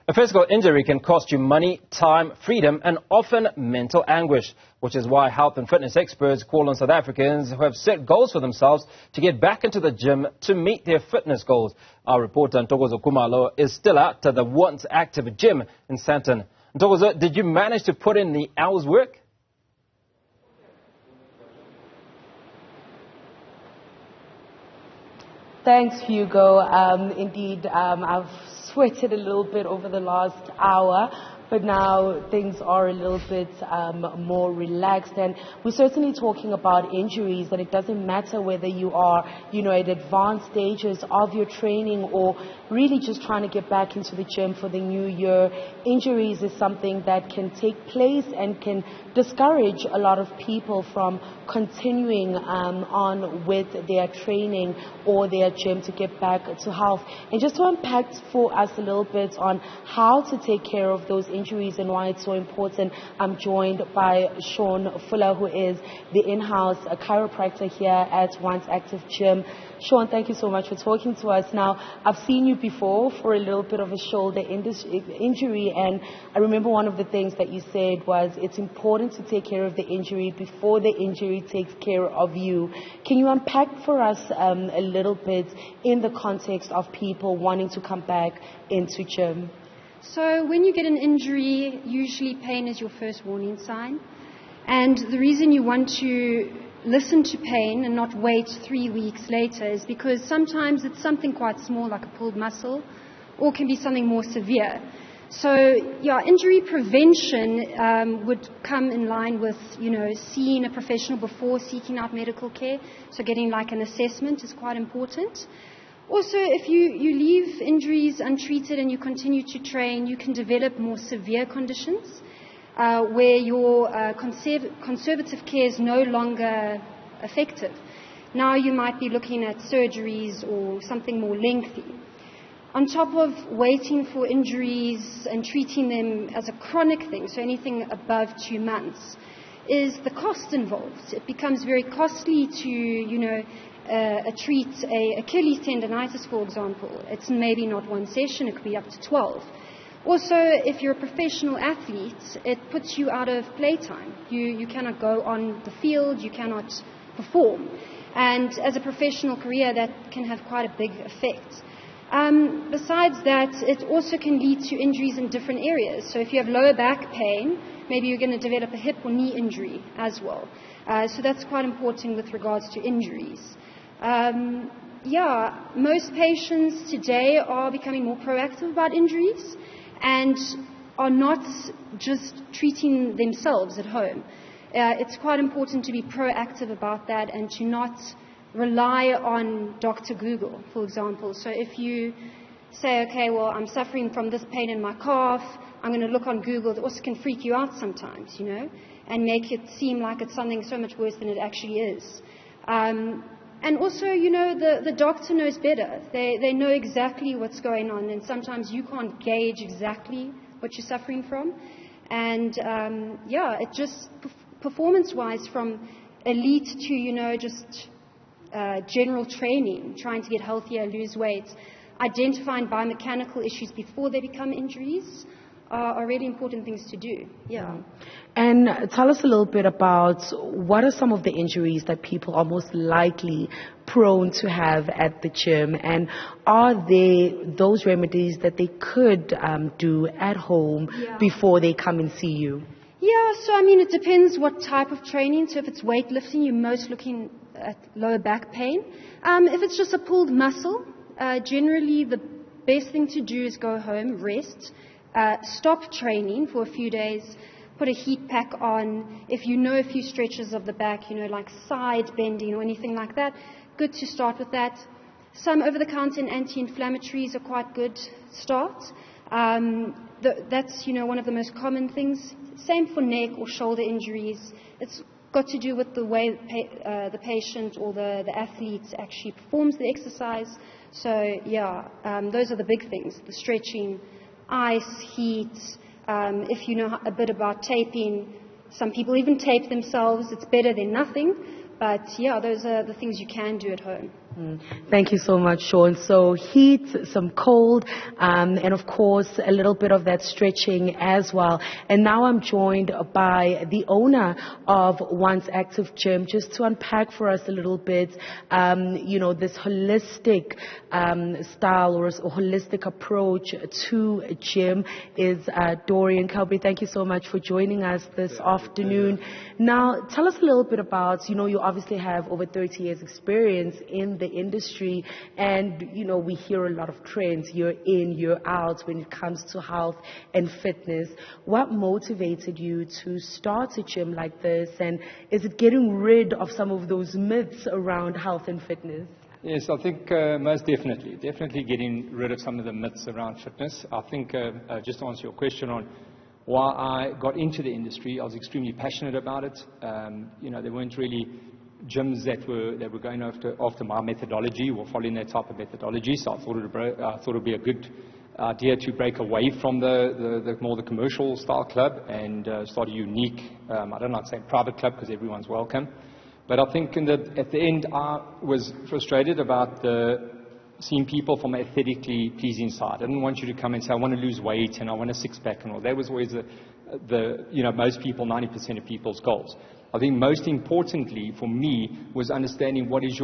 A physical injury can cost you money, time, freedom and often mental anguish, which is why health and fitness experts call on South Africans who have set goals for themselves to get back into the gym to meet their fitness goals. Our reporter Ntokozo Khumalo is still at the once active gym in Sandton. Ntokozo, did you manage to put in the hours work? Thanks, Hugo. Indeed, I've sweated a little bit over the last hour, but now things are a little bit more relaxed. And we're certainly talking about injuries, and it doesn't matter whether you are, at advanced stages of your training or really just trying to get back into the gym for the new year. Injuries is something that can take place and can discourage a lot of people from continuing on with their training or their gym to get back to health. And just to unpack for us a little bit on how to take care of those injuries and why it's so important, I'm joined by Sean Fuller, who is the in-house chiropractor here at Once Active Gym. Sean, thank you so much for talking to us. Now, I've seen you before for a little bit of a shoulder injury, and I remember one of the things that you said was it's important to take care of the injury before the injury takes care of you. Can you unpack for us a little bit in the context of people wanting to come back into gym? So when you get an injury, usually pain is your first warning sign. And the reason you want to listen to pain and not wait 3 weeks later is because sometimes it's something quite small like a pulled muscle, or can be something more severe. So injury prevention would come in line with, seeing a professional before seeking out medical care. So getting like an assessment is quite important. Also, if you leave injuries untreated and you continue to train, you can develop more severe conditions where your conservative care is no longer effective. Now you might be looking at surgeries or something more lengthy. On top of waiting for injuries and treating them as a chronic thing, so anything above 2 months, is the cost involved. It becomes very costly to, treat a Achilles tendonitis, for example. It's maybe not one session, it could be up to 12. Also, if you're a professional athlete, it puts you out of playtime. You cannot go on the field, you cannot perform. And as a professional career, that can have quite a big effect. Besides that, it also can lead to injuries in different areas. So if you have lower back pain, maybe you're going to develop a hip or knee injury as well. So that's quite important with regards to injuries. Most patients today are becoming more proactive about injuries and are not just treating themselves at home. It's quite important to be proactive about that and to not rely on Dr. Google, for example. So if you say, okay, well, I'm suffering from this pain in my calf, I'm going to look on Google. It also can freak you out sometimes, and make it seem like it's something so much worse than it actually is. And also, the doctor knows better. They know exactly what's going on, and sometimes you can't gauge exactly what you're suffering from. And, it just, performance-wise, from elite to, just general training, trying to get healthier, lose weight, identifying biomechanical issues before they become injuries are really important things to do. Yeah. And tell us a little bit about what are some of the injuries that people are most likely prone to have at the gym, and are there those remedies that they could do at home before they come and see you? Yeah, so it depends what type of training. So if it's weightlifting, you're most looking at lower back pain. If it's just a pulled muscle, generally the best thing to do is go home, rest, stop training for a few days, put a heat pack on. If you know a few stretches of the back, like side bending or anything like that, good to start with that. Some over-the-counter and anti-inflammatories are quite good start. That's, one of the most common things. Same for neck or shoulder injuries. It's got to do with the way the patient or the athlete actually performs the exercise. So, those are the big things. The stretching, ice, heat. If you know a bit about taping, some people even tape themselves. It's better than nothing. But, those are the things you can do at home. Thank you so much, Sean. So heat, some cold, and of course a little bit of that stretching as well. And now I'm joined by the owner of Once Active Gym, just to unpack for us a little bit, this holistic style or holistic approach to a gym is Dorian Kelby. Thank you so much for joining us this afternoon. Now, tell us a little bit about, you obviously have over 30 years experience in the industry, and we hear a lot of trends year in, year out when it comes to health and fitness. What motivated you to start a gym like this, and is it getting rid of some of those myths around health and fitness? Yes, I think most definitely getting rid of some of the myths around fitness. I think just to answer your question on why I got into the industry, I was extremely passionate about it. There weren't really gyms that were going after my methodology or following that type of methodology, so I thought it would be a good idea to break away from the more the commercial style club and start a unique, I don't like saying private club because everyone's welcome, but I think at the end I was frustrated about seeing people from an aesthetically pleasing side. I didn't want you to come and say I want to lose weight and I want a six-pack and all. That was always most people, 90% of people's goals. I think most importantly for me was understanding what is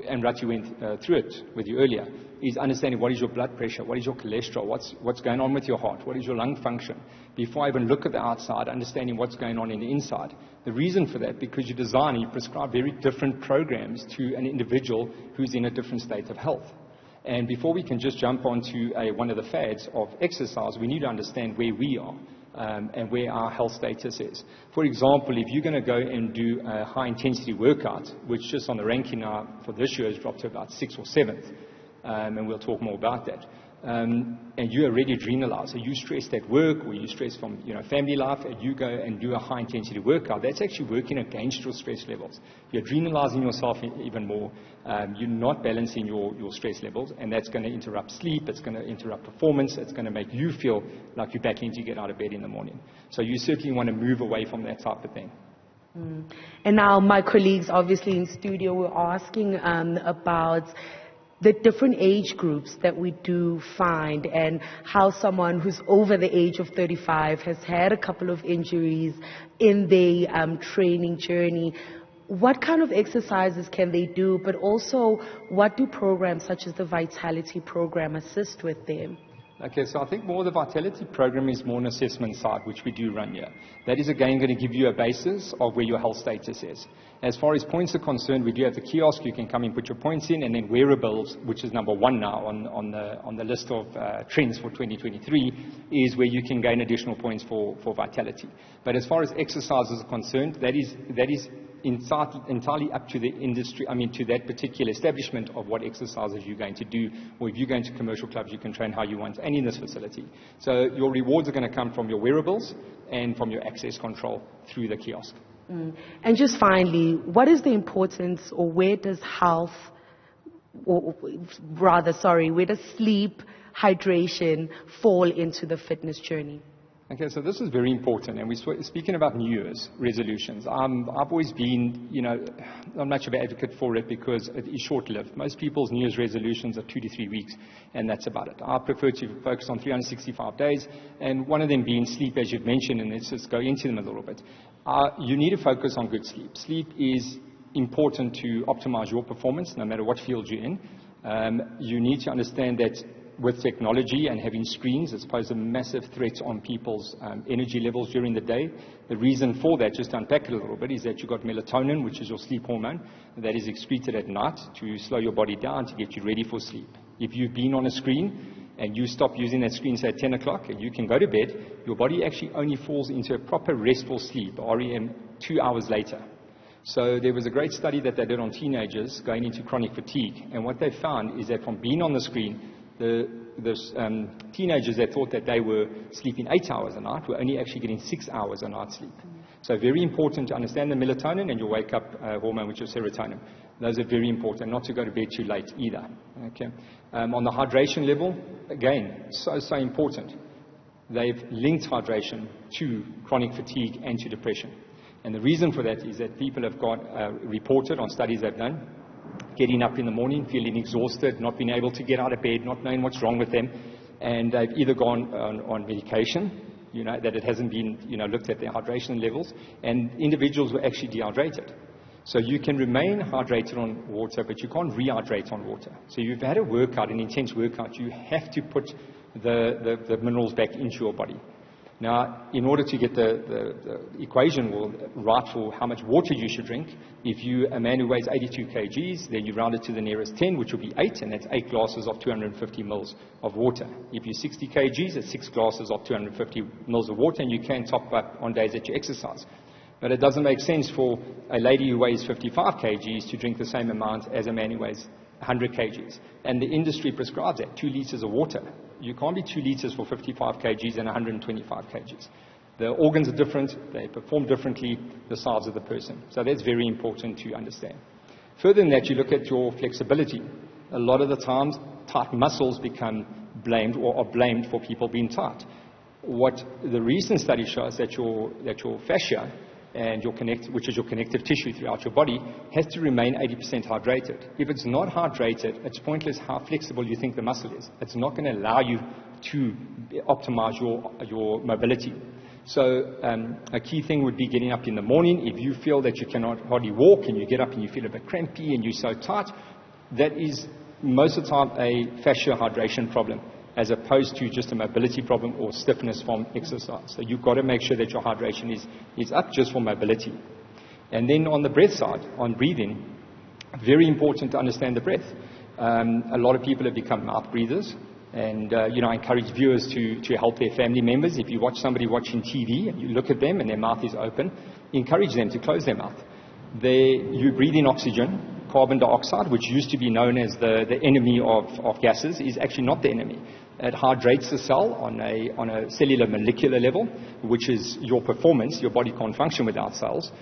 and Rati went through it with you earlier, is understanding what is your blood pressure, what is your cholesterol, what's going on with your heart, what is your lung function. Before I even look at the outside, understanding what's going on in the inside. The reason for that, because you design and you prescribe very different programs to an individual who's in a different state of health. And before we can just jump onto one of the fads of exercise, we need to understand where we are. And where our health status is. For example, if you're going to go and do a high-intensity workout, which just on the ranking now for this year has dropped to about 6th or 7th, and we'll talk more about that, and you're already adrenalized, so you stressed at work or you stressed from family life, and you go and do a high-intensity workout, that's actually working against your stress levels. You're adrenalizing yourself even more. You're not balancing your stress levels, and that's going to interrupt sleep, it's going to interrupt performance, it's going to make you feel like you're back in to get out of bed in the morning. So you certainly want to move away from that type of thing. And now my colleagues obviously in studio were asking about the different age groups that we do find, and how someone who's over the age of 35 has had a couple of injuries in their training journey. What kind of exercises can they do, but also what do programs such as the Vitality program assist with them? Okay, so I think more the Vitality program is more an assessment side, which we do run here. That is again going to give you a basis of where your health status is. As far as points are concerned, we do have the kiosk. You can come and put your points in, and then wearables, which is number one now on the list of trends for 2023, is where you can gain additional points for Vitality. But as far as exercises are concerned, that is entirely up to the industry, to that particular establishment of what exercises you're going to do, or if you're going to commercial clubs, you can train how you want, and in this facility. So your rewards are going to come from your wearables and from your access control through the kiosk. And just finally, what is the importance, or where does where does sleep, hydration fall into the fitness journey? Okay, so this is very important, and we're speaking about New Year's resolutions. I've always been, not much of an advocate for it because it is short-lived. Most people's New Year's resolutions are 2 to 3 weeks, and that's about it. I prefer to focus on 365 days, and one of them being sleep, as you've mentioned, and let's just go into them a little bit. You need to focus on good sleep. Sleep is important to optimize your performance, no matter what field you're in. You need to understand that with technology and having screens, it's posed a massive threat on people's energy levels during the day. The reason for that, just to unpack it a little bit, is that you've got melatonin, which is your sleep hormone, that is excreted at night to slow your body down to get you ready for sleep. If you've been on a screen and you stop using that screen, say at 10 o'clock, and you can go to bed, your body actually only falls into a proper restful sleep, REM, 2 hours later. So there was a great study that they did on teenagers going into chronic fatigue, and what they found is that from being on the screen, the teenagers that thought that they were sleeping 8 hours a night were only actually getting 6 hours a night sleep. So very important to understand the melatonin and your wake-up hormone, which is serotonin. Those are very important, not to go to bed too late either. Okay. On the hydration level, again, so important. They've linked hydration to chronic fatigue and to depression. And the reason for that is that people have got reported on studies they've done getting up in the morning, feeling exhausted, not being able to get out of bed, not knowing what's wrong with them, and they've either gone on medication, that it hasn't been, looked at their hydration levels, and individuals were actually dehydrated. So you can remain hydrated on water, but you can't rehydrate on water. So you've had a workout, an intense workout, you have to put the minerals back into your body. Now, in order to get the equation right for how much water you should drink, if you're a man who weighs 82 kgs, then you round it to the nearest 10, which will be 8, and that's 8 glasses of 250 mils of water. If you're 60 kgs, it's 6 glasses of 250 mils of water, and you can top up on days that you exercise. But it doesn't make sense for a lady who weighs 55 kgs to drink the same amount as a man who weighs 100 kgs. And the industry prescribes that, 2 liters of water. You can't be 2 liters for 55 kgs and 125 kgs. The organs are different, they perform differently, the size of the person. So that's very important to understand. Further than that, you look at your flexibility. A lot of the times, tight muscles become blamed or are blamed for people being tight. What the recent study shows that your fascia and which is your connective tissue throughout your body, has to remain 80% hydrated. If it's not hydrated, it's pointless how flexible you think the muscle is. It's not going to allow you to optimize your mobility. So a key thing would be getting up in the morning. If you feel that you cannot hardly walk and you get up and you feel a bit crampy and you're so tight, that is most of the time a fascia hydration problem, as opposed to just a mobility problem or stiffness from exercise. So you've got to make sure that your hydration is up just for mobility. And then on the breath side, on breathing, very important to understand the breath. A lot of people have become mouth breathers, and I encourage viewers to help their family members. If you watch somebody watching TV and you look at them and their mouth is open, encourage them to close their mouth. You breathe in oxygen. Carbon dioxide, which used to be known as the enemy of gases, is actually not the enemy. It hydrates the cell on a cellular molecular level, which is your performance. Your body can't function without cells.